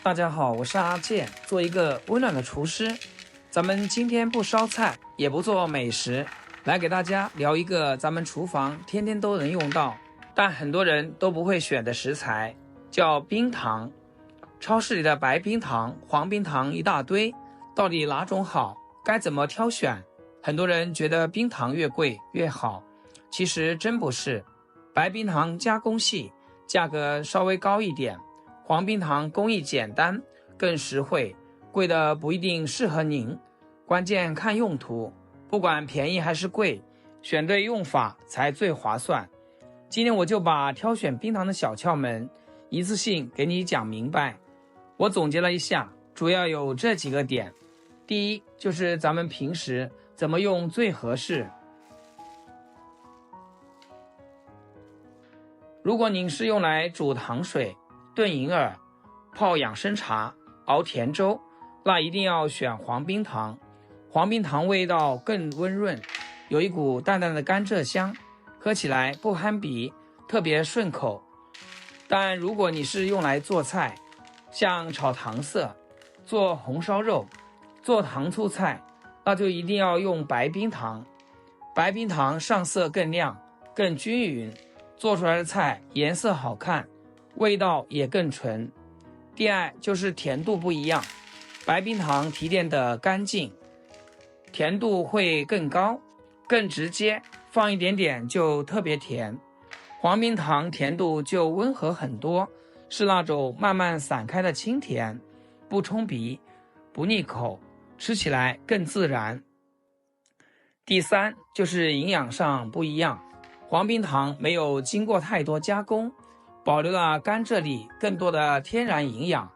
大家好，我是阿健，做一个温暖的厨师。咱们今天不烧菜，也不做美食，来给大家聊一个咱们厨房天天都能用到，但很多人都不会选的食材，叫冰糖。超市里的白冰糖、黄冰糖一大堆，到底哪种好？该怎么挑选？很多人觉得冰糖越贵越好，其实真不是。白冰糖加工细，价格稍微高一点，黄冰糖工艺简单，更实惠，贵的不一定适合您，关键看用途，不管便宜还是贵，选对用法才最划算。今天我就把挑选冰糖的小窍门一次性给你讲明白。我总结了一下，主要有这几个点。第一，就是咱们平时怎么用最合适。如果您是用来煮糖水、炖银耳、泡养生茶、熬甜粥，那一定要选黄冰糖。黄冰糖味道更温润，有一股淡淡的甘蔗香，喝起来不憨鼻，特别顺口。但如果你是用来做菜，像炒糖色、做红烧肉、做糖醋菜，那就一定要用白冰糖。白冰糖上色更亮、更均匀，做出来的菜颜色好看，味道也更纯。第二就是甜度不一样，白冰糖提炼的干净，甜度会更高，更直接，放一点点就特别甜。黄冰糖甜度就温和很多，是那种慢慢散开的清甜，不冲鼻，不腻口，吃起来更自然。第三就是营养上不一样，黄冰糖没有经过太多加工，保留了甘蔗里更多的天然营养，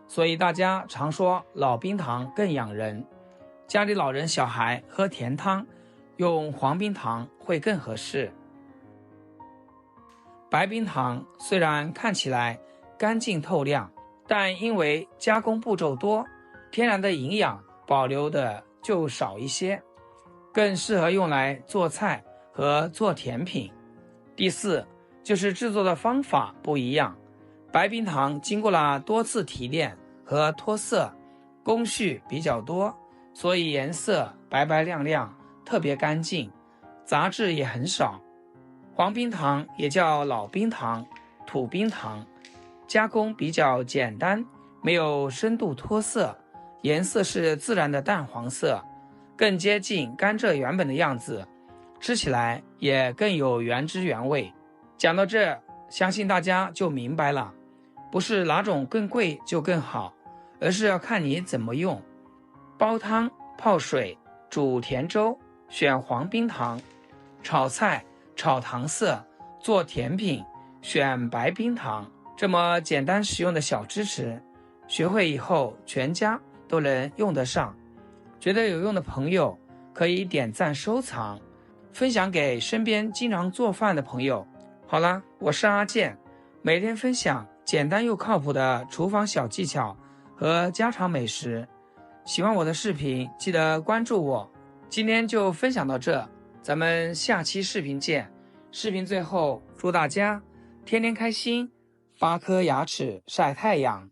所以大家常说老冰糖更养人。家里老人小孩喝甜汤，用黄冰糖会更合适。白冰糖虽然看起来干净透亮，但因为加工步骤多，天然的营养保留的就少一些，更适合用来做菜和做甜品。第四就是制作的方法不一样，白冰糖经过了多次提炼和脱色，工序比较多，所以颜色白白亮亮，特别干净，杂质也很少。黄冰糖也叫老冰糖、土冰糖，加工比较简单，没有深度脱色，颜色是自然的淡黄色，更接近甘蔗原本的样子，吃起来也更有原汁原味。讲到这，相信大家就明白了，不是哪种更贵就更好，而是要看你怎么用。煲汤、泡水、煮甜粥选黄冰糖，炒菜、炒糖色、做甜品选白冰糖。这么简单实用的小知识，学会以后全家都能用得上。觉得有用的朋友可以点赞收藏，分享给身边经常做饭的朋友。好了，我是阿健，每天分享简单又靠谱的厨房小技巧和家常美食。喜欢我的视频记得关注我。今天就分享到这，咱们下期视频见。视频最后祝大家天天开心，8颗牙齿晒太阳。